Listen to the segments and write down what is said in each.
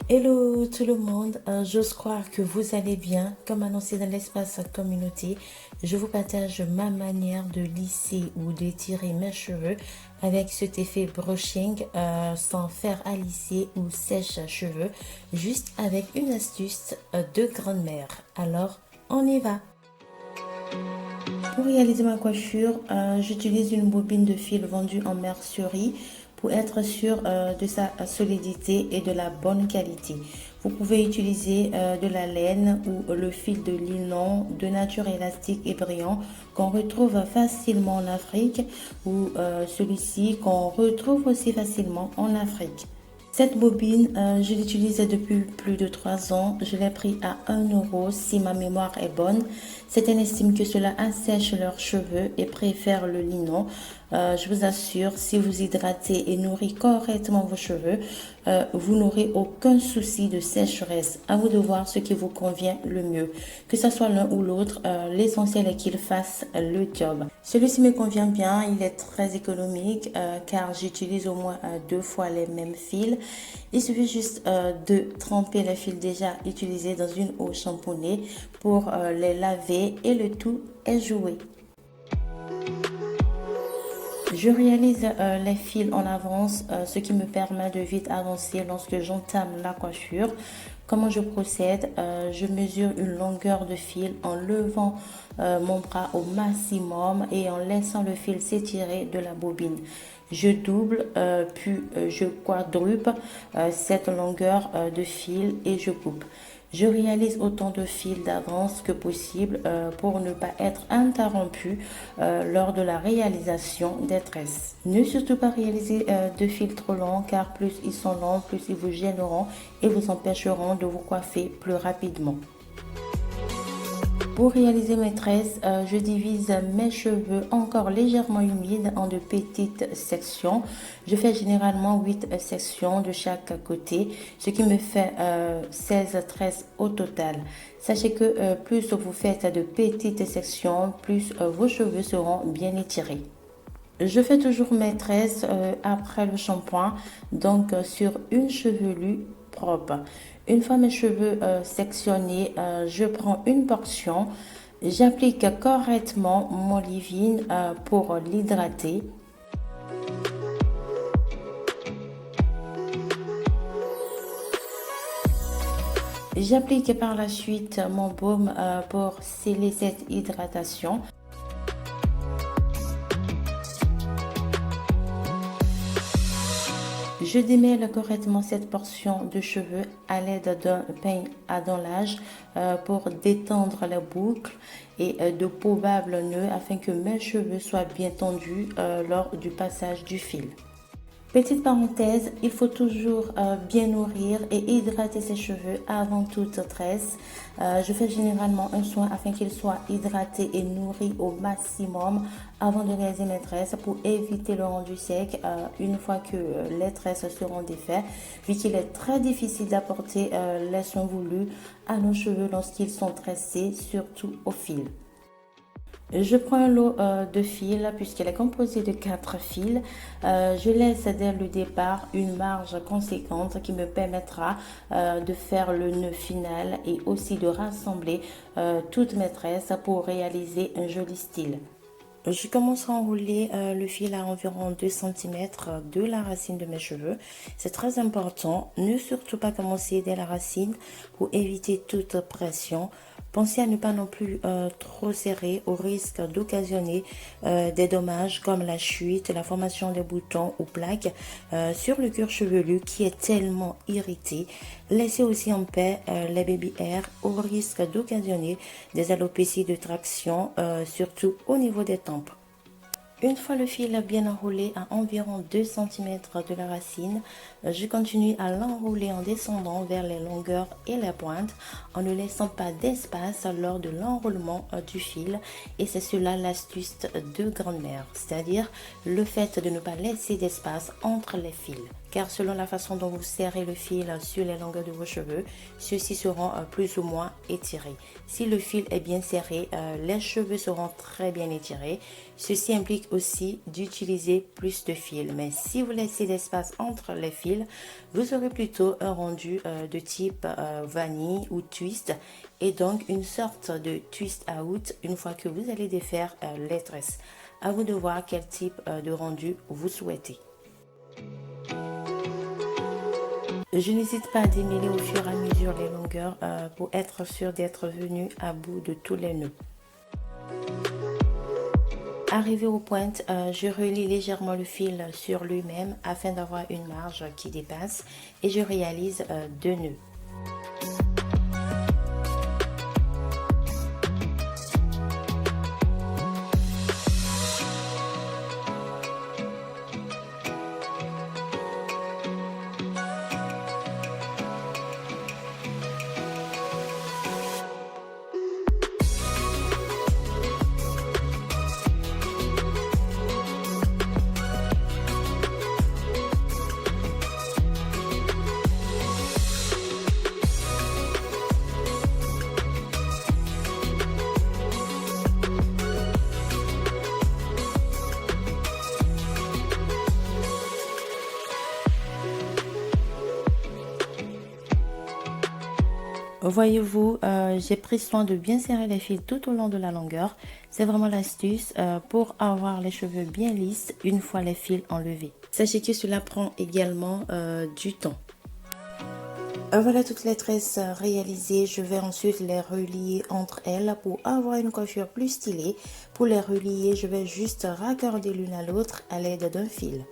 Hello tout le monde, j'ose croire que vous allez bien. Comme annoncé dans l'espace communauté, je vous partage ma manière de lisser ou d'étirer mes cheveux avec cet effet brushing sans faire à lisser ou sèche-cheveux, juste avec une astuce de grand-mère. Alors, on y va! Pour réaliser ma coiffure, j'utilise une bobine de fil vendue en mercerie pour être sûr de sa solidité et de la bonne qualité. Vous pouvez utiliser de la laine ou le fil de nylon de nature élastique et brillant qu'on retrouve facilement en Afrique ou celui-ci qu'on retrouve aussi facilement en Afrique. Cette bobine, je l'utilise depuis plus de 3 ans. Je l'ai pris à 1 € si ma mémoire est bonne. Certains estiment que cela assèche leurs cheveux et préfèrent le lino. Je vous assure, si vous hydratez et nourrissez correctement vos cheveux, vous n'aurez aucun souci de sécheresse. À vous de voir ce qui vous convient le mieux. Que ce soit l'un ou l'autre, l'essentiel est qu'il fasse le job. Celui-ci me convient bien, il est très économique car j'utilise au moins 2 fois les mêmes fils. Il suffit juste de tremper les fils déjà utilisés dans une eau shampoingée pour les laver et le tout est joué. Je réalise les fils en avance, ce qui me permet de vite avancer lorsque j'entame la coiffure. Comment je procède? Je mesure une longueur de fil en levant mon bras au maximum et en laissant le fil s'étirer de la bobine. Je double puis je quadruple cette longueur de fil et je coupe. Je réalise autant de fils d'avance que possible pour ne pas être interrompu lors de la réalisation des tresses. Ne surtout pas réaliser de fils trop longs car plus ils sont longs, plus ils vous gêneront et vous empêcheront de vous coiffer plus rapidement. Pour réaliser mes tresses, je divise mes cheveux encore légèrement humides en de petites sections. Je fais généralement 8 sections de chaque côté, ce qui me fait 16 tresses au total. Sachez que plus vous faites de petites sections, plus vos cheveux seront bien étirés. Je fais toujours mes tresses après le shampoing, donc sur une chevelure propre. Une fois mes cheveux sectionnés, je prends une portion, j'applique correctement mon leave-in pour l'hydrater. J'applique par la suite mon baume pour sceller cette hydratation. Je démêle correctement cette portion de cheveux à l'aide d'un peigne à dentellage pour détendre les boucles et de probables nœuds afin que mes cheveux soient bien tendus lors du passage du fil. Petite parenthèse, il faut toujours bien nourrir et hydrater ses cheveux avant toute tresse. Je fais généralement un soin afin qu'ils soient hydratés et nourris au maximum avant de réaliser mes tresses pour éviter le rendu sec une fois que les tresses seront défaites, vu qu'il est très difficile d'apporter les soins voulus à nos cheveux lorsqu'ils sont tressés, surtout au fil. Je prends un lot de fils puisqu'elle est composée de 4 fils. Je laisse dès le départ une marge conséquente qui me permettra de faire le nœud final et aussi de rassembler toutes mes tresses pour réaliser un joli style. Je commence à enrouler le fil à environ 2 cm de la racine de mes cheveux. C'est très important. Ne surtout pas commencer dès la racine pour éviter toute pression. Pensez à ne pas non plus trop serrer au risque d'occasionner des dommages comme la chute, la formation des boutons ou plaques sur le cuir chevelu qui est tellement irrité. Laissez aussi en paix les baby hair au risque d'occasionner des alopécies de traction, surtout au niveau des tempes. Une fois le fil bien enroulé à environ 2 cm de la racine, je continue à l'enrouler en descendant vers les longueurs et les pointes en ne laissant pas d'espace lors de l'enroulement du fil, et c'est cela l'astuce de grand-mère, c'est-à-dire le fait de ne pas laisser d'espace entre les fils. car selon la façon dont vous serrez le fil sur les longueurs de vos cheveux, ceux-ci seront plus ou moins étirés. Si le fil est bien serré, les cheveux seront très bien étirés. Ceci implique aussi d'utiliser plus de fil, mais si vous laissez l'espace entre les fils, vous aurez plutôt un rendu de type vanille ou twist, et donc une sorte de twist out une fois que vous allez défaire les tresses. À vous de voir quel type de rendu vous souhaitez. Je n'hésite pas à démêler au fur et à mesure les longueurs pour être sûr d'être venu à bout de tous les nœuds. Arrivé aux pointes, je relie légèrement le fil sur lui-même afin d'avoir une marge qui dépasse et je réalise 2 nœuds. Voyez-vous, j'ai pris soin de bien serrer les fils tout au long de la longueur. C'est vraiment l'astuce pour avoir les cheveux bien lisses une fois les fils enlevés. Sachez que cela prend également du temps. Voilà toutes les tresses réalisées. Je vais ensuite les relier entre elles pour avoir une coiffure plus stylée. Pour les relier, je vais juste raccorder l'une à l'autre à l'aide d'un fil.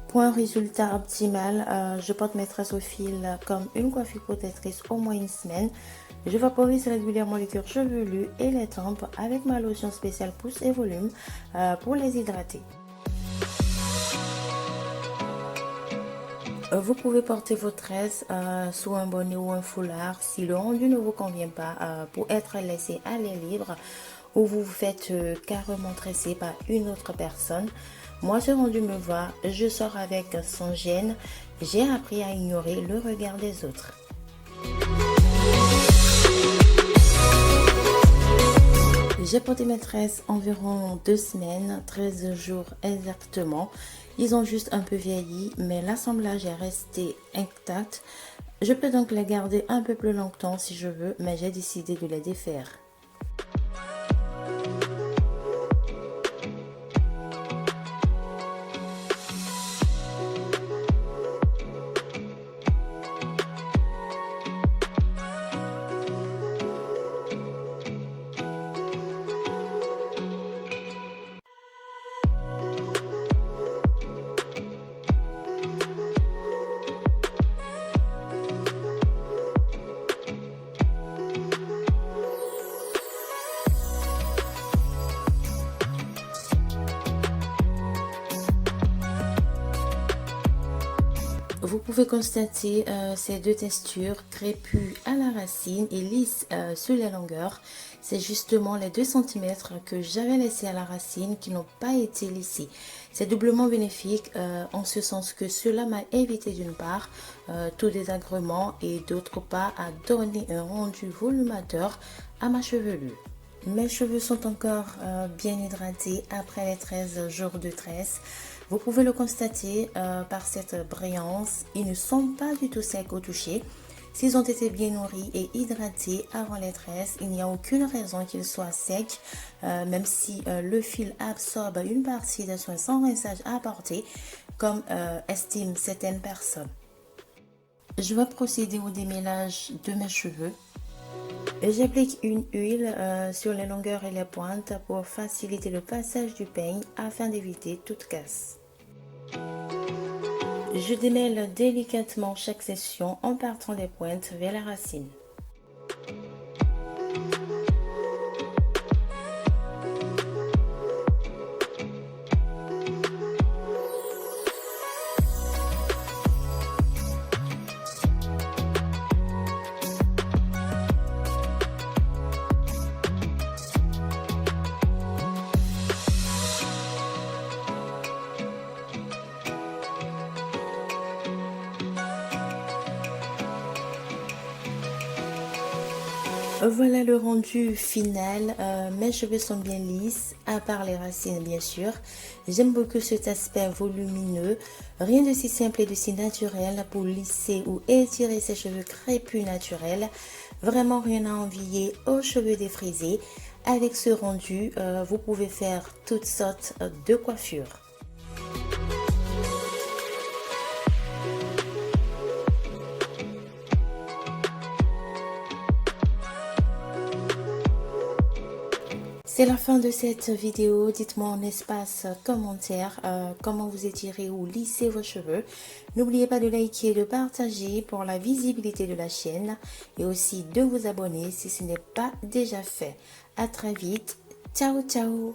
Pour un résultat optimal, je porte mes tresses au fil comme une coiffure protectrice au moins une semaine. Je vaporise régulièrement le cuir chevelu et les tempes avec ma lotion spéciale pousse et volume pour les hydrater. Vous pouvez porter vos tresses sous un bonnet ou un foulard si le rendu ne vous convient pas pour être laissé à l'air libre ou vous vous faites carrément tresser par une autre personne. Moi, ce rendu me va, je sors avec sans gêne. J'ai appris à ignorer le regard des autres. J'ai porté mes tresses environ 2 semaines, 13 jours exactement. Ils ont juste un peu vieilli, mais l'assemblage est resté intact. Je peux donc les garder un peu plus longtemps si je veux, mais j'ai décidé de les défaire. Vous pouvez constater ces deux textures crépues à la racine et lisses sur les longueurs. C'est justement les 2 cm que j'avais laissés à la racine qui n'ont pas été lissés. C'est doublement bénéfique en ce sens que cela m'a évité d'une part tout désagrément et d'autre part à donner un rendu volumateur à ma chevelure. Mes cheveux sont encore bien hydratés après les 13 jours de tresse. Vous pouvez le constater par cette brillance. Ils ne sont pas du tout secs au toucher. S'ils ont été bien nourris et hydratés avant les tresses, il n'y a aucune raison qu'ils soient secs, même si le fil absorbe une partie des soins sans rinçage apportés, comme estiment certaines personnes. Je vais procéder au démêlage de mes cheveux. J'applique une huile sur les longueurs et les pointes pour faciliter le passage du peigne afin d'éviter toute casse. Je démêle délicatement chaque section en partant des pointes vers la racine. Voilà le rendu final. Mes cheveux sont bien lisses, à part les racines bien sûr. J'aime beaucoup cet aspect volumineux. Rien de si simple et de si naturel pour lisser ou étirer ses cheveux crépus naturels. Vraiment rien à envier aux cheveux défrisés. Avec ce rendu, vous pouvez faire toutes sortes de coiffures. C'est la fin de cette vidéo. Dites-moi en espace commentaire comment vous étirez ou lissez vos cheveux. N'oubliez pas de liker et de partager pour la visibilité de la chaîne et aussi de vous abonner si ce n'est pas déjà fait. À très vite. Ciao ciao.